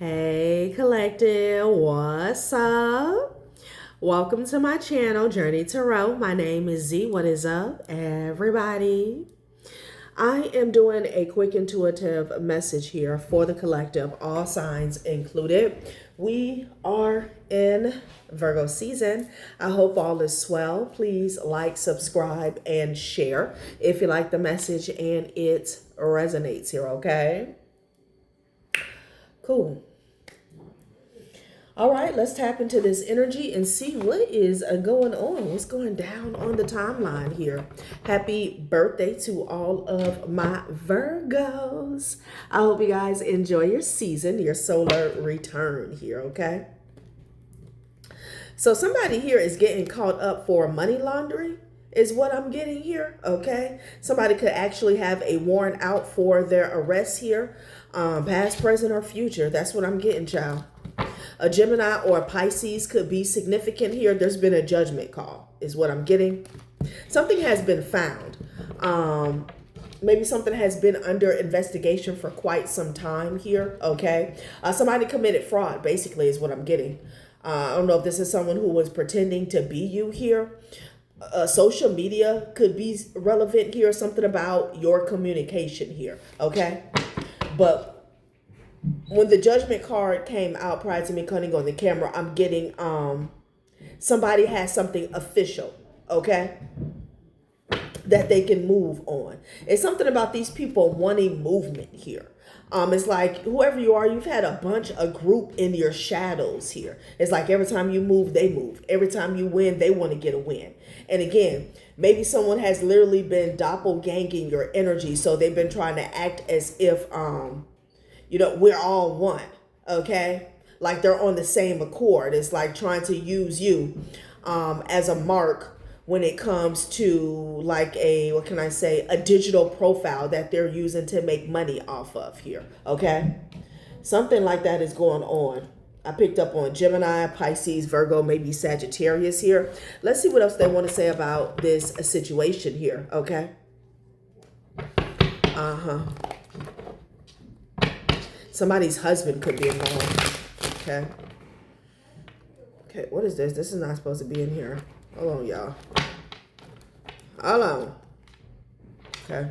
Hey collective, what's up? Welcome to my channel, Journey Tarot. My name is Z. What is up, everybody? I am doing a quick intuitive message here for the collective, all signs included. We are in Virgo season. I hope all is swell. Please like, subscribe, and share if you like the message and it resonates here, okay? Cool. All right, let's tap into this energy and see what is going on. What's going down on the timeline here. Happy birthday to all of my Virgos. I hope you guys enjoy your season, your solar return here, okay? So somebody here is getting caught up for money laundering is what I'm getting here, okay? Somebody could actually have a warrant out for their arrest here, past, present, or future. That's what I'm getting, child. A Gemini or a Pisces could be significant here. There's been a judgment call is what I'm getting. Something has been found. Maybe something has been under investigation for quite some time here, okay? Somebody committed fraud, basically, is what I'm getting. I don't know if this is someone who was pretending to be you here. Social media could be relevant here. Something about your communication here, okay? But when the judgment card came out prior to me cutting on the camera, I'm getting somebody has something official, okay, that they can move on. It's something about these people wanting movement here. It's like whoever you are, you've had a group in your shadows here. It's like every time you move, they move. Every time you win, they want to get a win. And again, maybe someone has literally been doppelganging your energy. So they've been trying to act as if, we're all one, okay? Like they're on the same accord. It's like trying to use you as a mark when it comes to like a digital profile that they're using to make money off of here, okay? Something like that is going on. I picked up on Gemini, Pisces, Virgo, maybe Sagittarius here. Let's see what else they want to say about this situation here, okay? Somebody's husband could be involved. Okay. Okay, what is this? This is not supposed to be in here. Hold on, y'all. Hold on. Okay.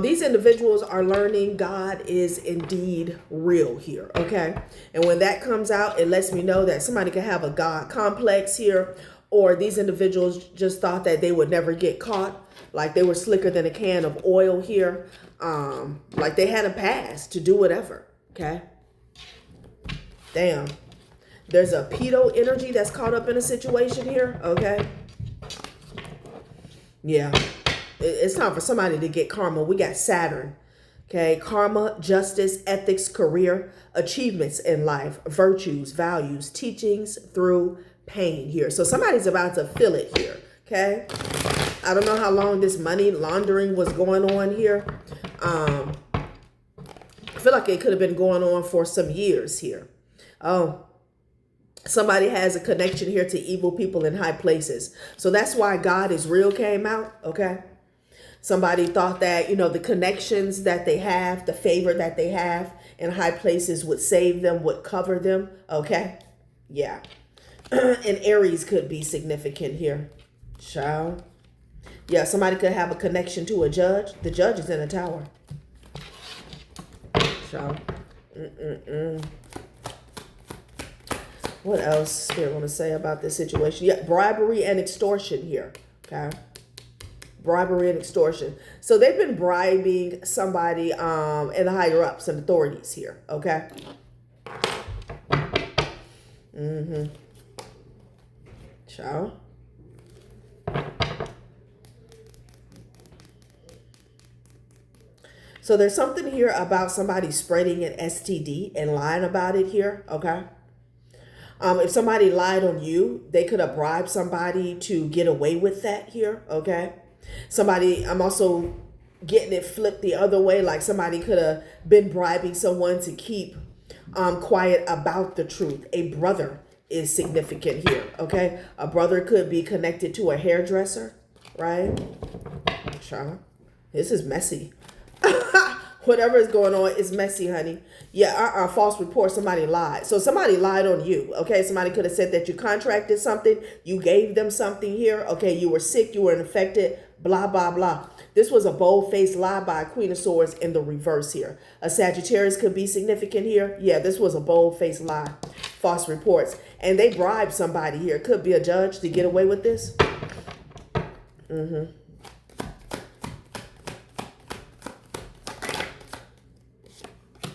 These individuals are learning God is indeed real here, okay? And when that comes out, it lets me know that somebody could have a God complex here, or these individuals just thought that they would never get caught, like they were slicker than a can of oil here. Like they had a pass to do whatever, okay? Damn. There's a pedo energy that's caught up in a situation here, okay? Yeah. It's time for somebody to get karma. We got Saturn, okay? Karma, justice, ethics, career, achievements in life, virtues, values, teachings through pain here. So somebody's about to feel it here, okay? I don't know how long this money laundering was going on here. I feel like it could have been going on for some years here. Oh, somebody has a connection here to evil people in high places. So that's why God is real came out, okay? Somebody thought that, the connections that they have, the favor that they have in high places would save them, would cover them, okay? Yeah. And Aries could be significant here. Child. Yeah, somebody could have a connection to a judge. The judge is in a tower. Child. What else Spirit want to say about this situation? Yeah, bribery and extortion here. Okay. Bribery and extortion. So they've been bribing somebody in the higher ups and authorities here. Okay. Child. So there's something here about somebody spreading an STD and lying about it here, okay? If somebody lied on you, they could have bribed somebody to get away with that here, okay? I'm also getting it flipped the other way, like somebody could have been bribing someone to keep quiet about the truth. A brother is significant here, okay? A brother could be connected to a hairdresser, right? Sure. This is messy. Whatever is going on is messy, honey. Yeah, false report. Somebody lied. So somebody lied on you. Okay, somebody could have said that you contracted something. You gave them something here. Okay, you were sick. You were infected. Blah, blah, blah. This was a bold-faced lie by a Queen of Swords in the reverse here. A Sagittarius could be significant here. Yeah, this was a bold-faced lie. False reports. And they bribed somebody here. Could be a judge to get away with this.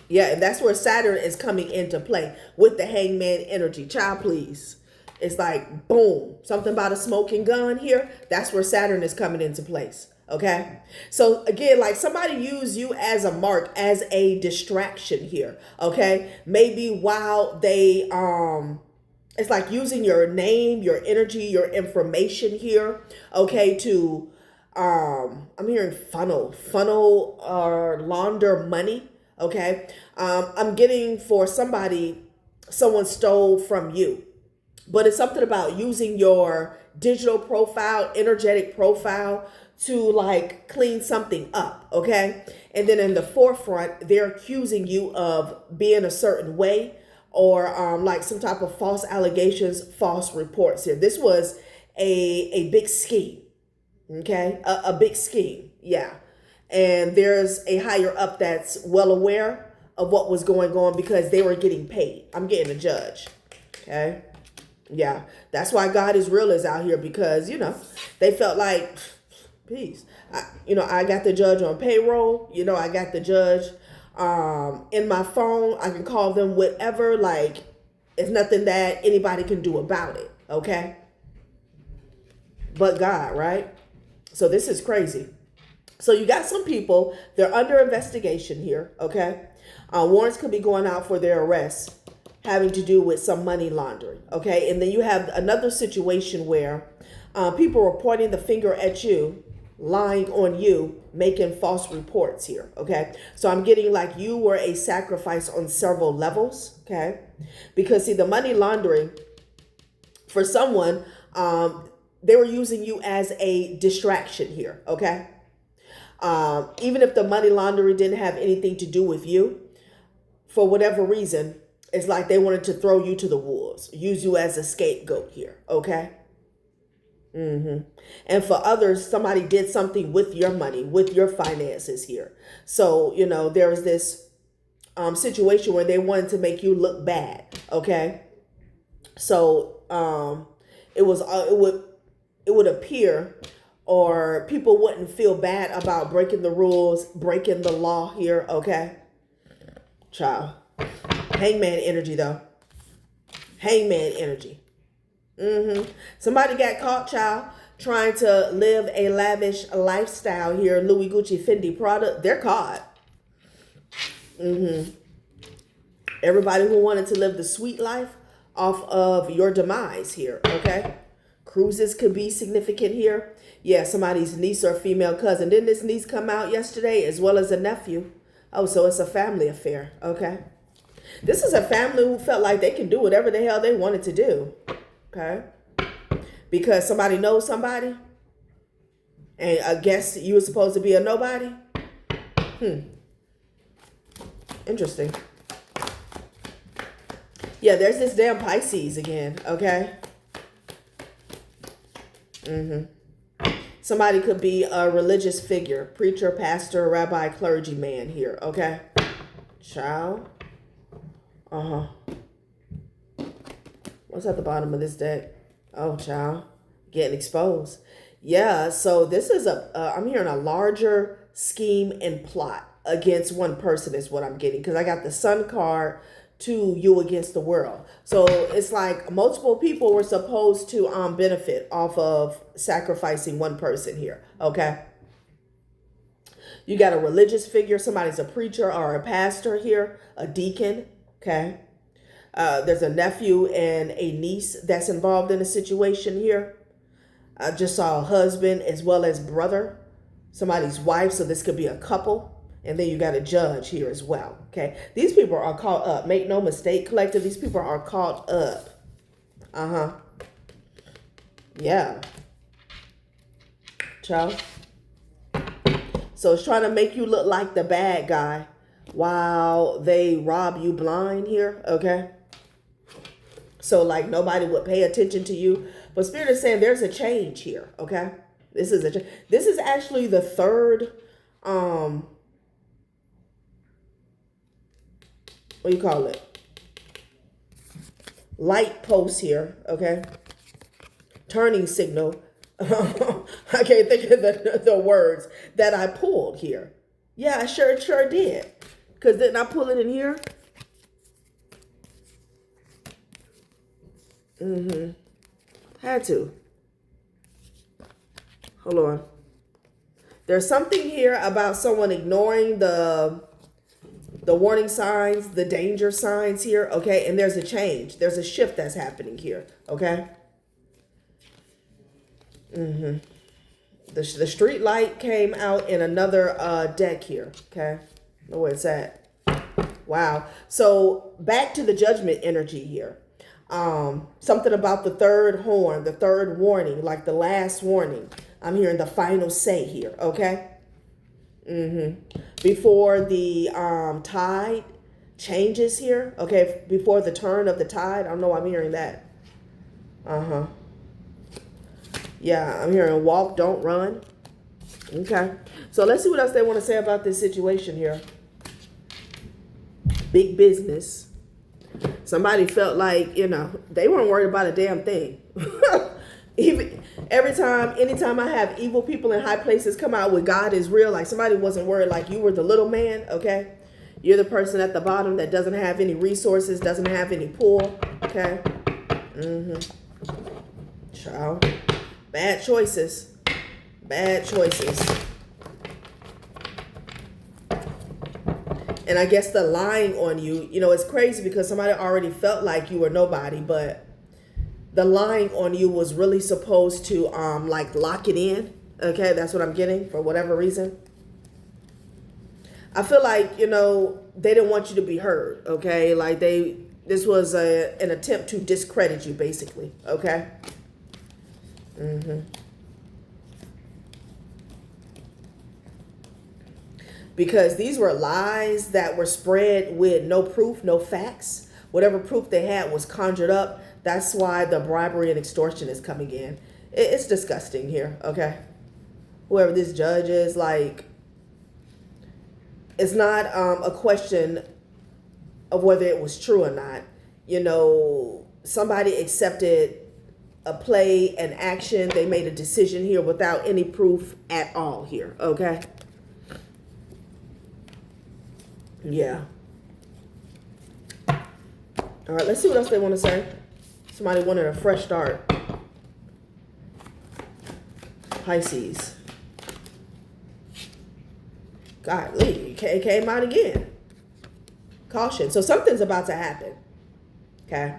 Yeah, and that's where Saturn is coming into play with the Hangman energy. Child, please. It's like, boom, something about a smoking gun here. That's where Saturn is coming into place. Okay. So again, like somebody used you as a mark, as a distraction here. Okay. Maybe while they, it's like using your name, your energy, your information here. Okay. To, I'm hearing funnel or launder money. Okay. I'm getting for somebody, someone stole from you, but it's something about using your digital profile, energetic profile to like clean something up. Okay. And then in the forefront, they're accusing you of being a certain way or like some type of false allegations, false reports here. This was a big scheme. Okay. A big scheme. Yeah. And there's a higher up that's well aware of what was going on because they were getting paid. I'm getting a judge. Okay. Yeah. That's why God is real is out here because, you know, they felt like, peace. I got the judge on payroll. I got the judge in my phone. I can call them whatever. Like, it's nothing that anybody can do about it. Okay. But God, right? So this is crazy. So you got some people, they're under investigation here, okay? Warrants could be going out for their arrest, having to do with some money laundering, okay? And then you have another situation where people are pointing the finger at you, lying on you, making false reports here, okay? So I'm getting like you were a sacrifice on several levels, okay? Because see, the money laundering, for someone, they were using you as a distraction here, okay? Even if the money laundering didn't have anything to do with you, for whatever reason, it's like they wanted to throw you to the wolves, use you as a scapegoat here. Okay. And for others, somebody did something with your money, with your finances here. So, there was this situation where they wanted to make you look bad. Okay. So, it would appear, or people wouldn't feel bad about breaking the rules, breaking the law here, okay? Child. Hangman energy, though. Hangman energy. Somebody got caught, child, trying to live a lavish lifestyle here. Louis, Gucci, Fendi, Prada. They're caught. Everybody who wanted to live the sweet life off of your demise here, okay? Cruises could be significant here. Yeah, somebody's niece or female cousin. Didn't this niece come out yesterday as well as a nephew? Oh, so it's a family affair. Okay. This is a family who felt like they can do whatever the hell they wanted to do. Okay. Because somebody knows somebody. And I guess you were supposed to be a nobody. Interesting. Yeah, there's this damn Pisces again. Okay. Somebody could be a religious figure, preacher, pastor, rabbi, clergyman here, okay? Child. What's at the bottom of this deck? Oh, child. Getting exposed. Yeah, so this is I'm hearing a larger scheme and plot against one person is what I'm getting. Because I got the Sun card to you against the world. So it's like multiple people were supposed to benefit off of sacrificing one person here. Okay. You got a religious figure. Somebody's a preacher or a pastor here, a deacon. Okay. There's a nephew and a niece that's involved in a situation here. I just saw a husband as well as brother, somebody's wife. So this could be a couple. And then you got a judge here as well. Okay. These people are caught up. Make no mistake, collective. These people are caught up. Yeah. Child. So it's trying to make you look like the bad guy while they rob you blind here, okay? So like nobody would pay attention to you. But Spirit is saying there's a change here, okay? This is actually the third, what do you call it? Light post here, okay? Turning signal. I can't think of the words that I pulled here. Yeah, I sure did. Because didn't I pull it in here? Had to. Hold on. There's something here about someone ignoring the warning signs, the danger signs here, okay? And there's a change. There's a shift that's happening here, okay? The street light came out in another deck here, okay? Know where it's at. Wow. So back to the judgment energy here. Something about the third horn, the third warning, like the last warning. I'm hearing the final say here, okay? Before the tide changes here, okay? Before the turn of the tide. I don't know why I'm hearing that. Yeah, I'm hearing walk, don't run. Okay. So let's see what else they want to say about this situation here. Big business. Somebody felt like, they weren't worried about a damn thing. Anytime I have evil people in high places come out with God is real, like somebody wasn't worried, like you were the little man, okay? You're the person at the bottom that doesn't have any resources, doesn't have any pull, okay? Child. Bad choices. Bad choices. And I guess the lying on you, it's crazy because somebody already felt like you were nobody, but the lying on you was really supposed to like lock it in. Okay, that's what I'm getting for whatever reason. I feel like, they didn't want you to be heard, okay? Like this was an attempt to discredit you basically, okay? Because these were lies that were spread with no proof, no facts. Whatever proof they had was conjured up. That's why the bribery and extortion is coming in. It's disgusting here, okay? Whoever this judge is, like, it's not a question of whether it was true or not. Somebody accepted a play, an action. They made a decision here without any proof at all here, okay? Yeah. All right, let's see what else they want to say. Somebody wanted a fresh start. Pisces. Golly, it came out again. Caution. So something's about to happen. Okay?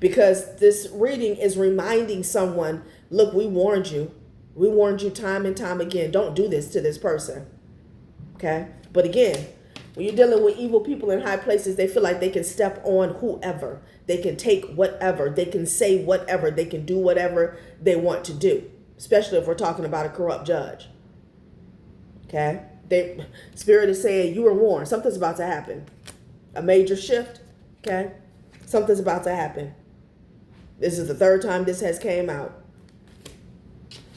Because this reading is reminding someone, look, we warned you. We warned you time and time again. Don't do this to this person. Okay? But again, when you're dealing with evil people in high places, they feel like they can step on whoever. They can take whatever. They can say whatever. They can do whatever they want to do. Especially if we're talking about a corrupt judge. Okay? Spirit is saying you were warned. Something's about to happen. A major shift. Okay? Something's about to happen. This is the third time this has came out.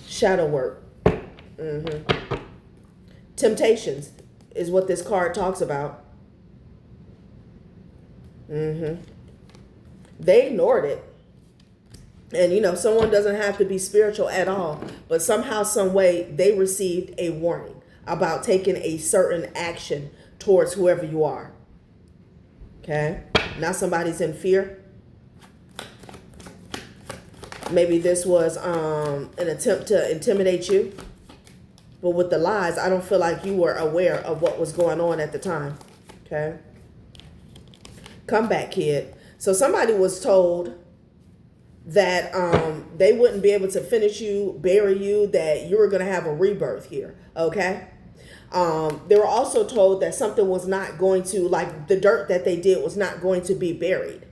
Shadow work. Temptations is what this card talks about. They ignored it. And, someone doesn't have to be spiritual at all. But somehow, some way, they received a warning about taking a certain action towards whoever you are. Okay? Now somebody's in fear. Maybe this was an attempt to intimidate you. But with the lies, I don't feel like you were aware of what was going on at the time. Okay? Come back, kid. So somebody was told that they wouldn't be able to finish you, bury you, that you were going to have a rebirth here. Okay? They were also told that something was not going to, like the dirt that they did was not going to be buried.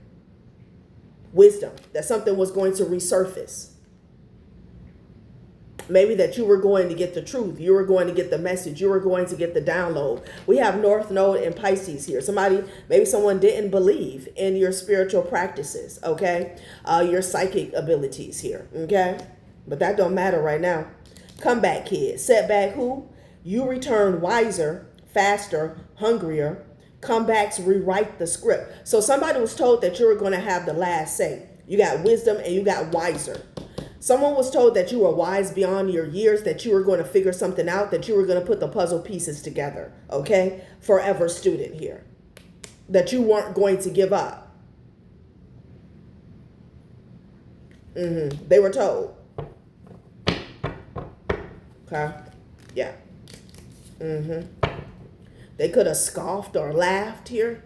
Wisdom. That something was going to resurface. Maybe that you were going to get the truth. You were going to get the message. You were going to get the download. We have North Node and Pisces here. Maybe someone didn't believe in your spiritual practices, okay? Your psychic abilities here, okay? But that don't matter right now. Come back, kids. Setback who? You return wiser, faster, hungrier. Comebacks rewrite the script. So somebody was told that you were going to have the last say. You got wisdom and you got wiser. Someone was told that you were wise beyond your years, that you were going to figure something out, that you were going to put the puzzle pieces together, okay? Forever student here. That you weren't going to give up. They were told. Okay? Yeah. They could have scoffed or laughed here.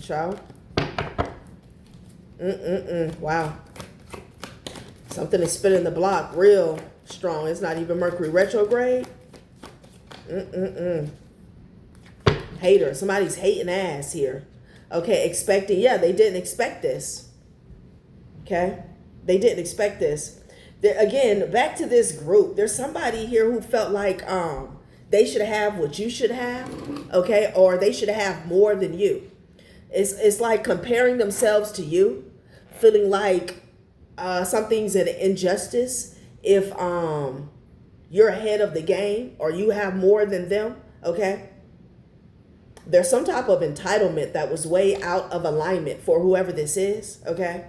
Child. Wow. Something is spinning the block real strong. It's not even Mercury retrograde. Hater. Somebody's hating ass here. Okay, expecting. Yeah, they didn't expect this. Okay? They didn't expect this. Again, back to this group. There's somebody here who felt like they should have what you should have. Okay? Or they should have more than you. It's like comparing themselves to you. Feeling like something's an injustice if you're ahead of the game or you have more than them, okay? There's some type of entitlement that was way out of alignment for whoever this is, okay?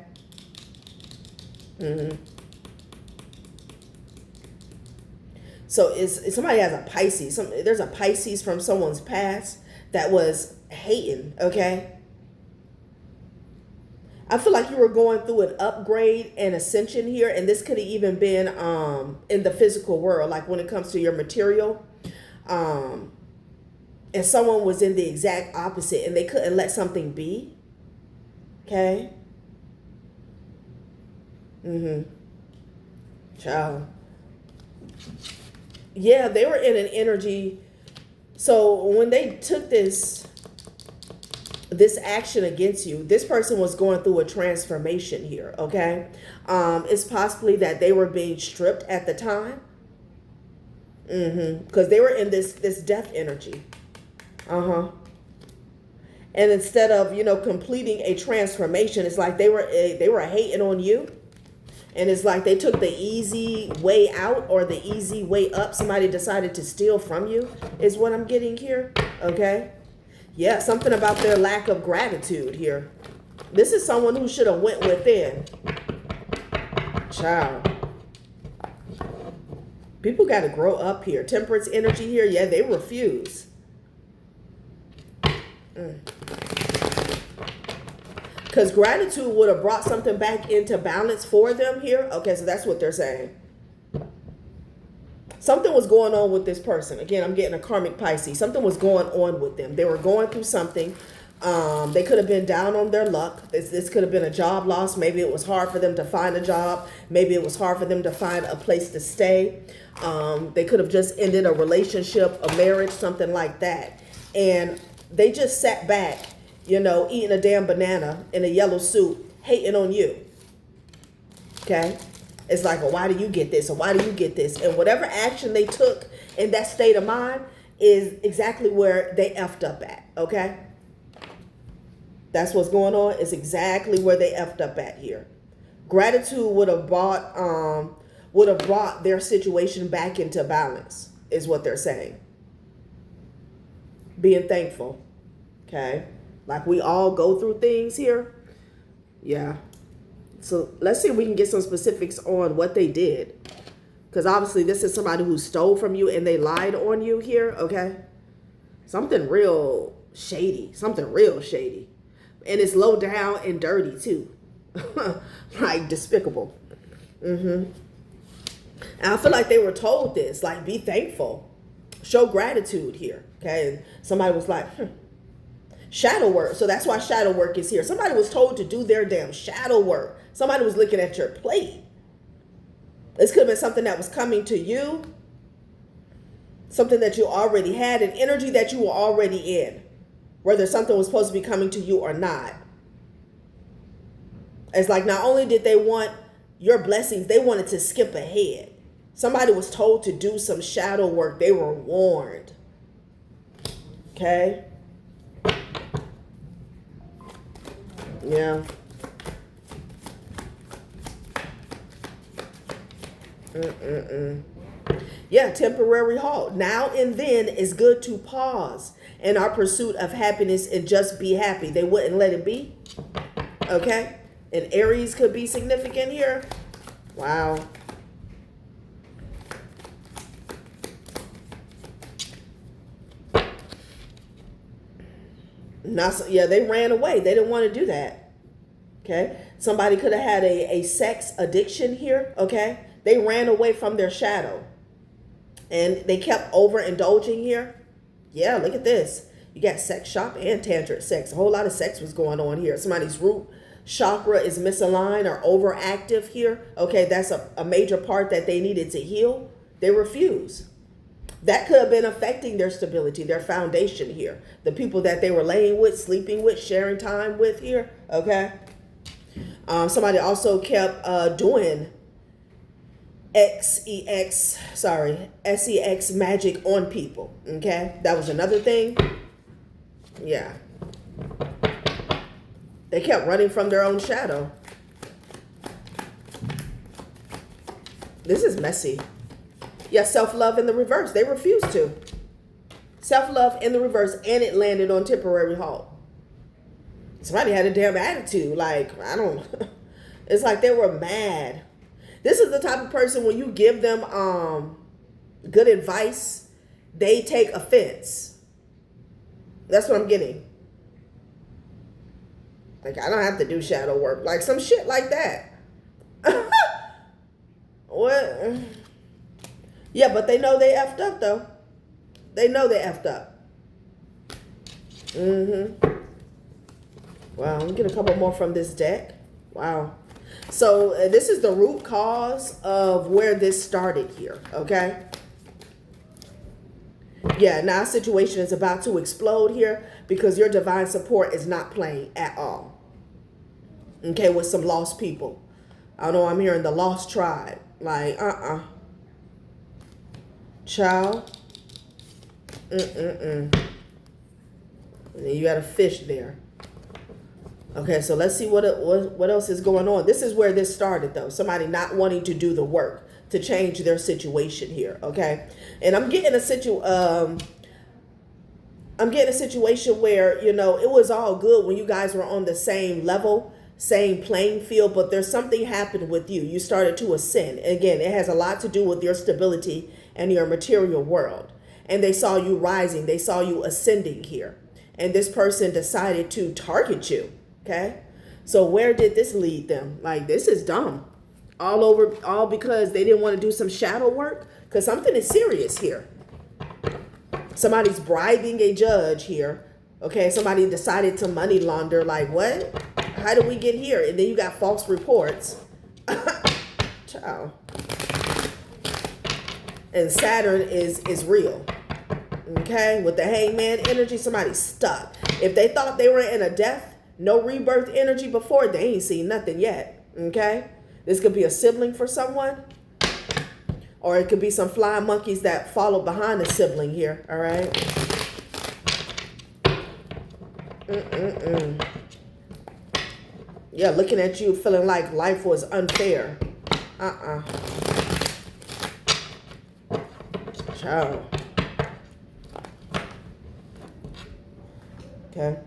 So if somebody has a Pisces, there's a Pisces from someone's past that was hating, okay? I feel like you were going through an upgrade and ascension here, and this could have even been in the physical world, like when it comes to your material. And someone was in the exact opposite, and they couldn't let something be. Okay? Child. Yeah, they were in an energy. So when they took this action against you, this person was going through a transformation here, okay? It's possibly that they were being stripped at the time. Because they were in this death energy. And instead of, completing a transformation, it's like they were hating on you. And it's like they took the easy way out or the easy way up. Somebody decided to steal from you is what I'm getting here, okay? Yeah, something about their lack of gratitude here. This is someone who should have went within. Child. People got to grow up here. Temperance energy here. Yeah, they refuse. Because gratitude would have brought something back into balance for them here. Okay, so that's what they're saying. Something was going on with this person. Again, I'm getting a karmic Pisces. Something was going on with them. They were going through something. They could have been down on their luck. This could have been a job loss. Maybe it was hard for them to find a job. Maybe it was hard for them to find a place to stay. They could have just ended a relationship, a marriage, something like that. And they just sat back, eating a damn banana in a yellow suit, hating on you. Okay? It's like, well, why do you get this? Or why do you get this? And whatever action they took in that state of mind is exactly where they effed up at. Okay? That's what's going on. It's exactly where they effed up at here. Gratitude would have brought their situation back into balance, is what they're saying. Being thankful. Okay? Like we all go through things here. Yeah. So let's see if we can get some specifics on what they did. Because obviously this is somebody who stole from you and they lied on you here, okay? Something real shady. Something real shady. And it's low down and dirty too. Like despicable. And I feel like they were told this, like be thankful. Show gratitude here, okay? And somebody was like, shadow work. So that's why shadow work is here. Somebody was told to do their damn shadow work. Somebody was looking at your plate. This could have been something that was coming to you. Something that you already had. An energy that you were already in. Whether something was supposed to be coming to you or not. It's like not only did they want your blessings, they wanted to skip ahead. Somebody was told to do some shadow work. They were warned. Okay? Yeah. Yeah, temporary halt. Now and then it's good to pause in our pursuit of happiness and just be happy. They wouldn't let it be. Okay? And Aries could be significant here. Wow. Yeah, they ran away. They didn't want to do that. Okay? Somebody could have had a sex addiction here. Okay? They ran away from their shadow. And they kept overindulging here. Yeah, look at this. You got sex shop and tantric sex. A whole lot of sex was going on here. Somebody's root chakra is misaligned or overactive here. Okay, that's a major part that they needed to heal. They refuse. That could have been affecting their stability, their foundation here. The people that they were laying with, sleeping with, sharing time with here. Okay. Somebody also kept doing sex magic on people. Okay. That was another thing. Yeah. They kept running from their own shadow. This is messy. Yeah, self-love in the reverse. They refused to. Self-love in the reverse, and it landed on temporary halt. Somebody had a damn attitude. Like, I don't... It's like they were mad. This is the type of person, when you give them good advice, they take offense. That's what I'm getting. Like, I don't have to do shadow work. Like, some shit like that. What? Yeah, but they know they effed up, though. They know they effed up. Wow, let me get a couple more from this deck. Wow. So this is the root cause of where this started here, okay? Yeah, now our situation is about to explode here because your divine support is not playing at all. Okay, with some lost people. I know I'm hearing the lost tribe. Like, Child. And then you got a fish there. Okay, so let's see what else is going on. This is where this started, though. Somebody not wanting to do the work to change their situation here. Okay, and I'm getting a situation where, you know, it was all good when you guys were on the same level, same playing field, but there's something happened with you. You started to ascend. Again, it has a lot to do with your stability and your material world. And they saw you rising. They saw you ascending here. And this person decided to target you. Okay. So where did this lead them? Like, this is dumb. All because they didn't want to do some shadow work. Because something is serious here. Somebody's bribing a judge here. Okay. Somebody decided to money launder. Like, what? How did we get here? And then you got false reports. Ciao. And Saturn is real. Okay. With the hangman energy, somebody's stuck. If they thought they were in a death, no rebirth energy before, they ain't seen nothing yet. Okay. This could be a sibling for someone. Or it could be some flying monkeys that follow behind a sibling here. All right. Yeah, looking at you feeling like life was unfair. Ciao. Okay.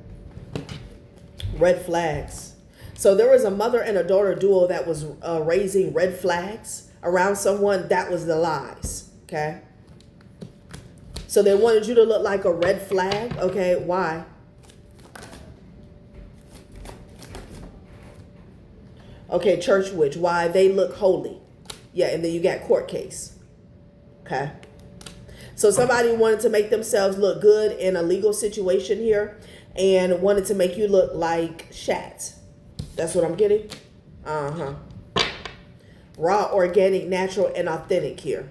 Red flags. So there was a mother and a daughter duo that was raising red flags around someone. That was the lies. Okay. So they wanted you to look like a red flag. Okay. Why? Okay. Church witch. Why? They look holy. Yeah. And then you got court case. Okay. So somebody wanted to make themselves look good in a legal situation here and wanted to make you look like Shat. That's what I'm getting. Raw, organic, natural, and authentic here.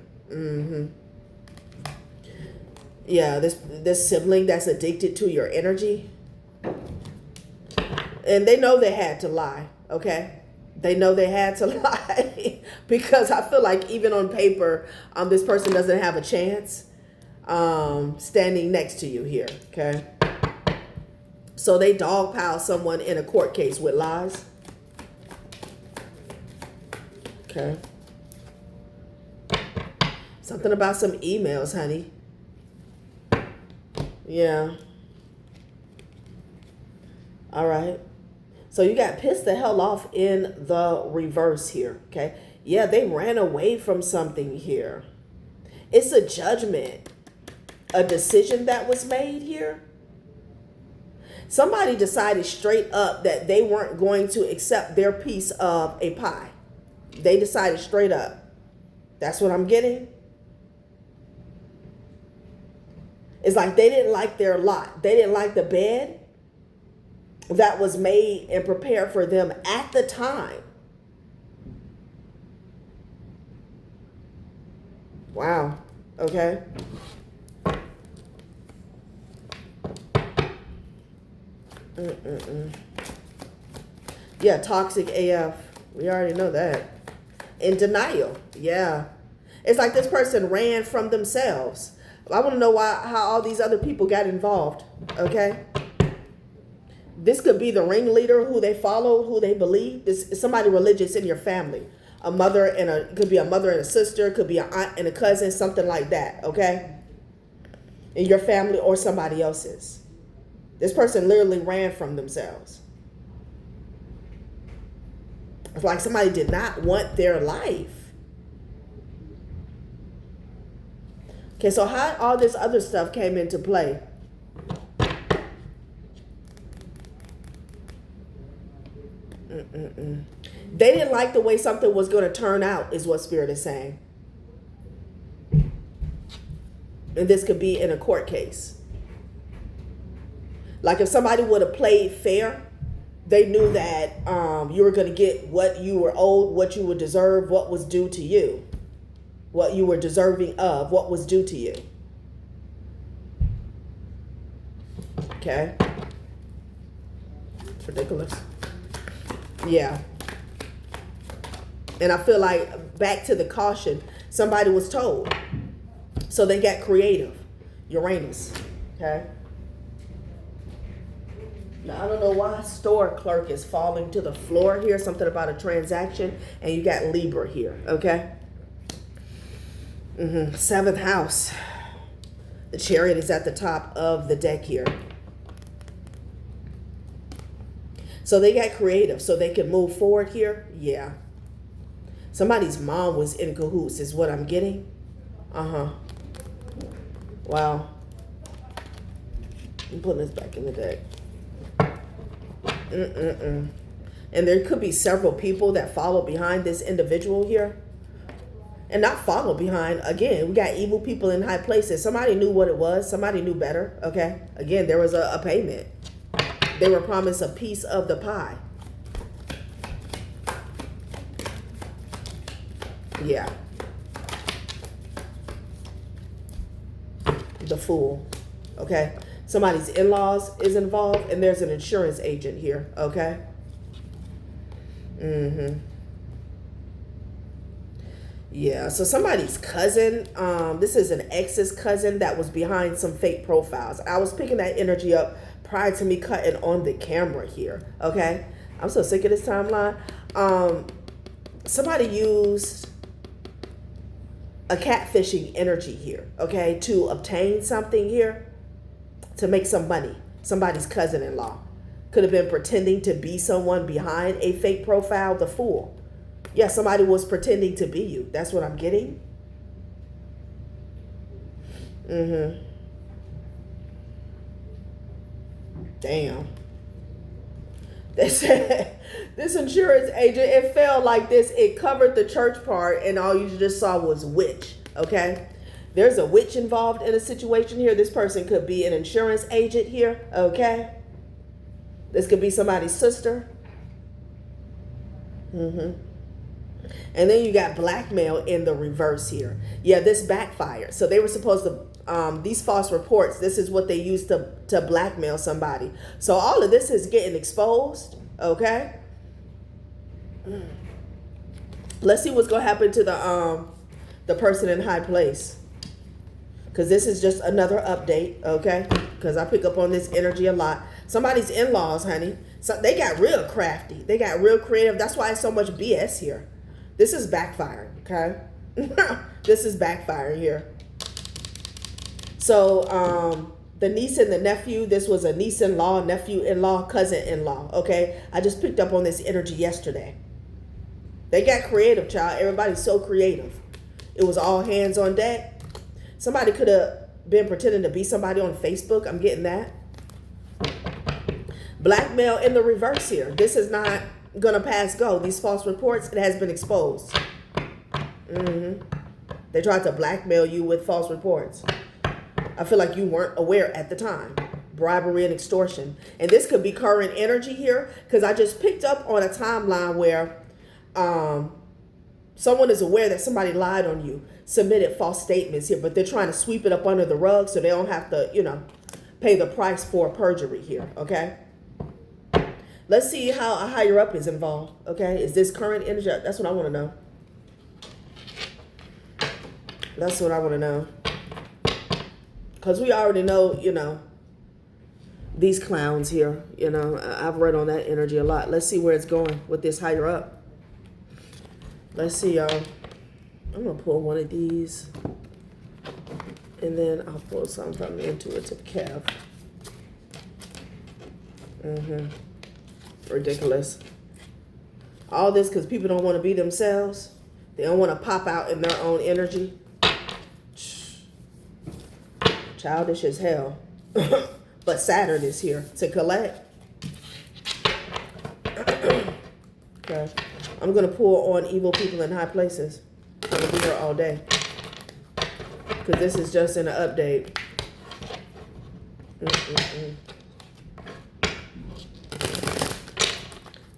Yeah, this sibling that's addicted to your energy. And they know they had to lie, okay? They know they had to lie because I feel like even on paper, this person doesn't have a chance standing next to you here, okay? So they dogpile someone in a court case with lies. Okay. Something about some emails, honey. Yeah. All right. So you got pissed the hell off in the reverse here, okay? Yeah, they ran away from something here. It's a judgment, a decision that was made here. Somebody decided straight up that they weren't going to accept their piece of a pie. They decided straight up. That's what I'm getting. It's like they didn't like their lot. They didn't like the bed that was made and prepared for them at the time. Wow. Okay. Yeah, toxic AF. We already know that. In denial. Yeah. It's like this person ran from themselves. I want to know how all these other people got involved. Okay. This could be the ringleader who they follow, who they believe. This is somebody religious in your family. A mother and it could be a mother and a sister, could be an aunt and a cousin, something like that. Okay. In your family or somebody else's. This person literally ran from themselves. It's like somebody did not want their life. Okay, so how all this other stuff came into play? They didn't like the way something was going to turn out, is what Spirit is saying. And this could be in a court case. Like if somebody would have played fair, they knew that you were going to get what you were owed, what you would deserve, what was due to you. What you were deserving of, what was due to you. Okay. It's ridiculous. Yeah. And I feel like back to the caution, somebody was told. So they got creative. Uranus. Okay. Now, I don't know why store clerk is falling to the floor here. Something about a transaction. And you got Libra here. Okay. Seventh house. The Chariot is at the top of the deck here. So they got creative so they can move forward here. Yeah. Somebody's mom was in cahoots is what I'm getting. Wow. I'm putting this back in the deck. And there could be several people that follow behind this individual here. And not follow behind. Again, we got evil people in high places. Somebody knew what it was. Somebody knew better. Okay. Again, there was a payment. They were promised a piece of the pie. Yeah. The Fool. Okay. Somebody's in-laws is involved and there's an insurance agent here. Okay. Yeah, so somebody's cousin, this is an ex's cousin that was behind some fake profiles. I was picking that energy up prior to me cutting on the camera here, okay? I'm so sick of this timeline. Somebody used a catfishing energy here, okay, to obtain something here, to make some money. Somebody's cousin-in-law. Could have been pretending to be someone behind a fake profile, the Fool. Yeah, somebody was pretending to be you. That's what I'm getting. Damn. They said this insurance agent, it felt like this. It covered the church part and all you just saw was witch. Okay. There's a witch involved in a situation here. This person could be an insurance agent here. Okay. This could be somebody's sister. And then you got blackmail in the reverse here. Yeah, this backfired. So they were supposed to, these false reports, this is what they used to blackmail somebody. So all of this is getting exposed, okay? Let's see what's gonna happen to the person in high place. Because this is just another update, okay? Because I pick up on this energy a lot. Somebody's in-laws, honey. So they got real crafty. They got real creative. That's why it's so much BS here. This is backfiring, okay? This is backfiring here. So, the niece and the nephew, this was a niece-in-law, nephew-in-law, cousin-in-law, okay? I just picked up on this energy yesterday. They got creative, child. Everybody's so creative. It was all hands on deck. Somebody could have been pretending to be somebody on Facebook. I'm getting that. Blackmail in the reverse here. This is not going to pass go. These false reports, it has been exposed. They tried to blackmail you with false reports. I feel like you weren't aware at the time. Bribery and extortion. And this could be current energy here, because I just picked up on a timeline where someone is aware that somebody lied on you, submitted false statements here, but they're trying to sweep it up under the rug so they don't have to, you know, pay the price for perjury here, okay? Let's see how a higher up is involved, okay? Is this current energy? That's what I want to know. That's what I want to know. Because we already know, you know, these clowns here, you know, I've read on that energy a lot. Let's see where it's going with this higher up. Let's see, y'all. I'm going to pull one of these. And then I'll pull some from the intuitive Kev. Ridiculous. All this because people don't want to be themselves. They don't want to pop out in their own energy. Childish as hell. But Saturn is here to collect. Okay. I'm going to pull on evil people in high places. I'm going to be here all day. Because this is just an update.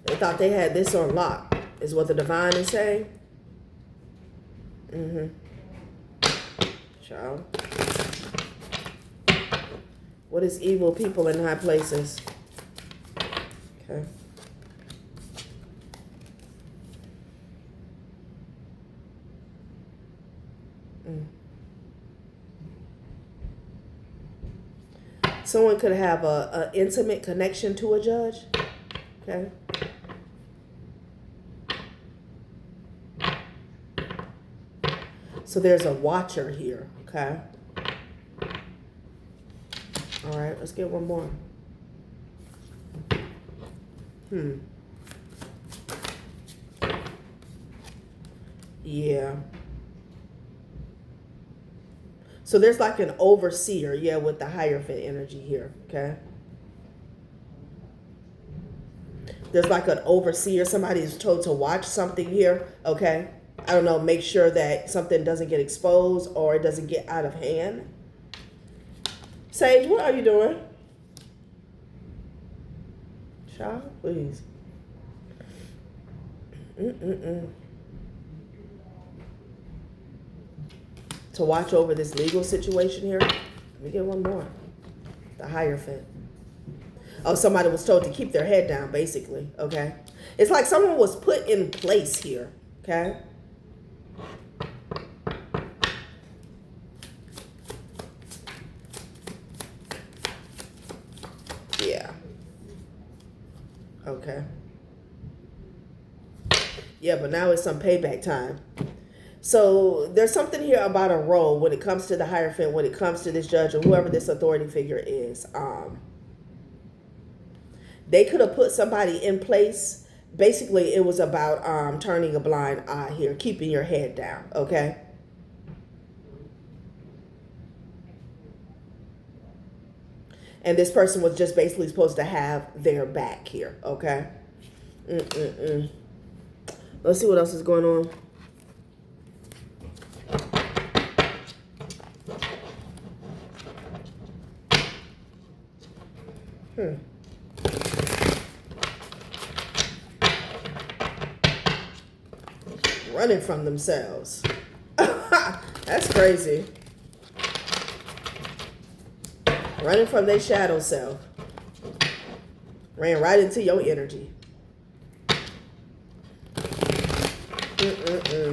They thought they had this on lock, is what the divine is saying. Child. What is evil people in high places? Okay. Someone could have a intimate connection to a judge. Okay. So there's a watcher here. Okay. All right, let's get one more. Yeah. So there's like an overseer, yeah, with the Hierophant energy here, okay? There's like an overseer. Somebody is told to watch something here, okay? I don't know, make sure that something doesn't get exposed or it doesn't get out of hand. Sage, what are you doing? Child, please. To watch over this legal situation here. Let me get one more. The Hierophant. Oh, somebody was told to keep their head down, basically, okay? It's like someone was put in place here, okay? Yeah. Okay. Yeah, but now it's some payback time. So there's something here about a role when it comes to the Hierophant, when it comes to this judge or whoever this authority figure is. They could have put somebody in place. Basically, it was about turning a blind eye here, keeping your head down, okay? And this person was just basically supposed to have their back here, okay? Let's see what else is going on. Running from themselves. That's crazy. Running from their shadow self. Ran right into your energy.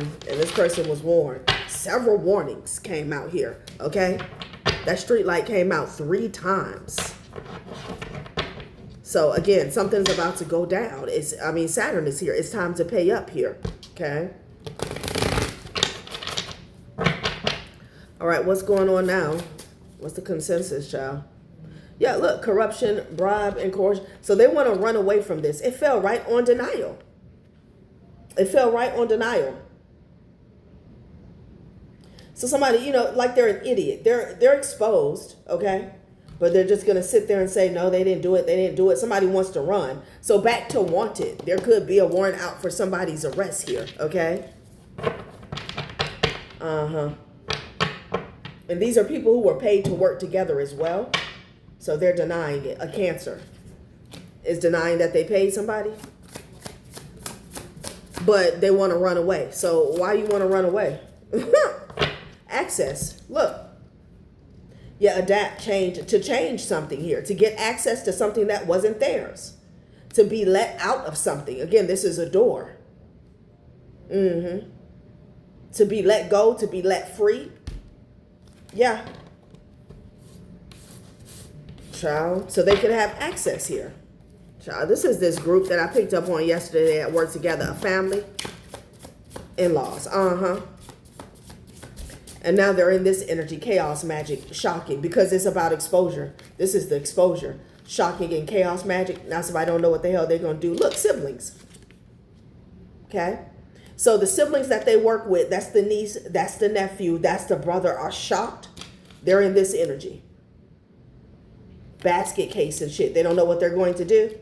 And this person was warned. Several warnings came out here, okay? That street light came out 3 times. So again, something's about to go down. Saturn is here. It's time to pay up here, okay? All right, what's going on now? What's the consensus, child? Yeah, look, corruption, bribe, and coercion. So they want to run away from this. It fell right on denial. It fell right on denial. So somebody, like they're an idiot. They're exposed, okay? But they're just going to sit there and say, no, they didn't do it. They didn't do it. Somebody wants to run. So back to wanted. There could be a warrant out for somebody's arrest here, okay? Uh-huh. And these are people who were paid to work together as well. So they're denying it. A Cancer is denying that they paid somebody. But they want to run away. So why you want to run away? Access. Look. Yeah, adapt, change something here. To get access to something that wasn't theirs. To be let out of something. Again, this is a door. To be let go, to be let free. Yeah. Child. So they could have access here. Child, this is this group that I picked up on yesterday that worked together. A family. In-laws. And now they're in this energy. Chaos, magic, shocking. Because it's about exposure. This is the exposure. Shocking and chaos magic. Now somebody don't know what the hell they're going to do. Look, siblings. Okay. So the siblings that they work with, that's the niece, that's the nephew, that's the brother, are shocked. They're in this energy. Basket case and shit. They don't know what they're going to do.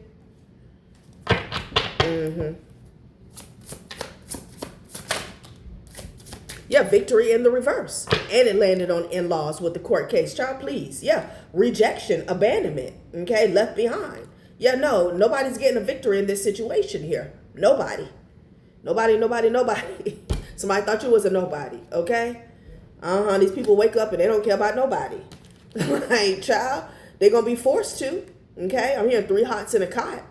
Yeah, victory in the reverse. And it landed on in-laws with the court case. Child, please. Yeah, rejection, abandonment. Okay, left behind. Yeah, no, nobody's getting a victory in this situation here. Nobody. Nobody. Somebody thought you was a nobody, okay? These people wake up and they don't care about nobody. Like, child, they're going to be forced to, okay? I'm hearing 3 hots in a cot.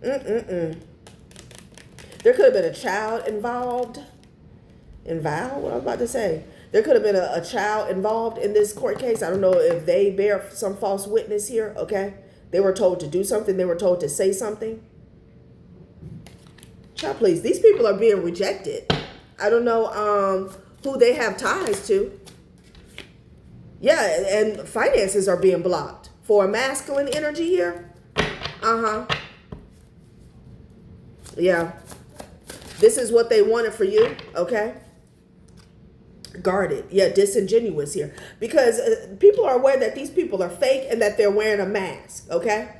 There could have been a child involved. What I was about to say. There could have been a child involved in this court case. I don't know if they bear some false witness here, okay? They were told to do something. They were told to say something. Child, please. These people are being rejected. I don't know who they have ties to. Yeah, and finances are being blocked. For a masculine energy here. Yeah. This is what they wanted for you, okay? Guarded. Yeah, disingenuous here. Because people are aware that these people are fake and that they're wearing a mask, okay?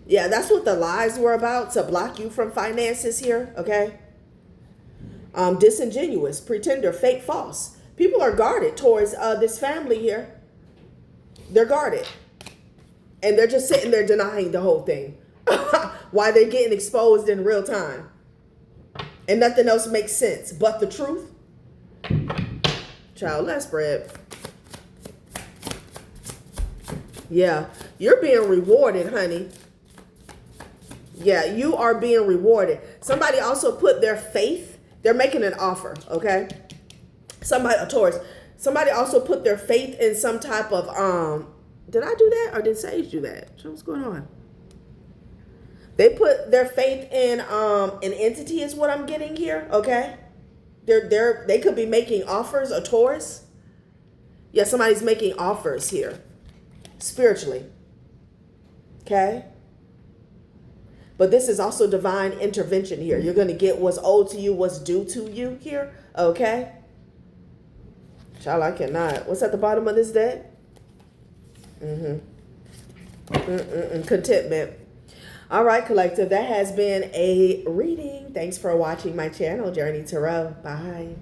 Yeah, that's what the lies were about, to block you from finances here, okay? Disingenuous, pretender, fake, false. People are guarded towards this family here. They're guarded. And they're just sitting there denying the whole thing. Why they're getting exposed in real time. And nothing else makes sense but the truth. Child, let's spread. Yeah, you're being rewarded, honey. Yeah, you are being rewarded. Somebody also put their faith. They're making an offer, okay? A Taurus. Somebody also put their faith in some type of, did I do that or did Sage do that? What's going on? They put their faith in an entity is what I'm getting here, okay? They could be making offers, a Taurus. Yeah, somebody's making offers here. Spiritually. Okay? But this is also divine intervention here. You're going to get what's owed to you, what's due to you here, okay? Child, I cannot. What's at the bottom of this deck? Contentment. All right, collective, that has been a reading. Thanks for watching my channel, Journey Tarot. Bye.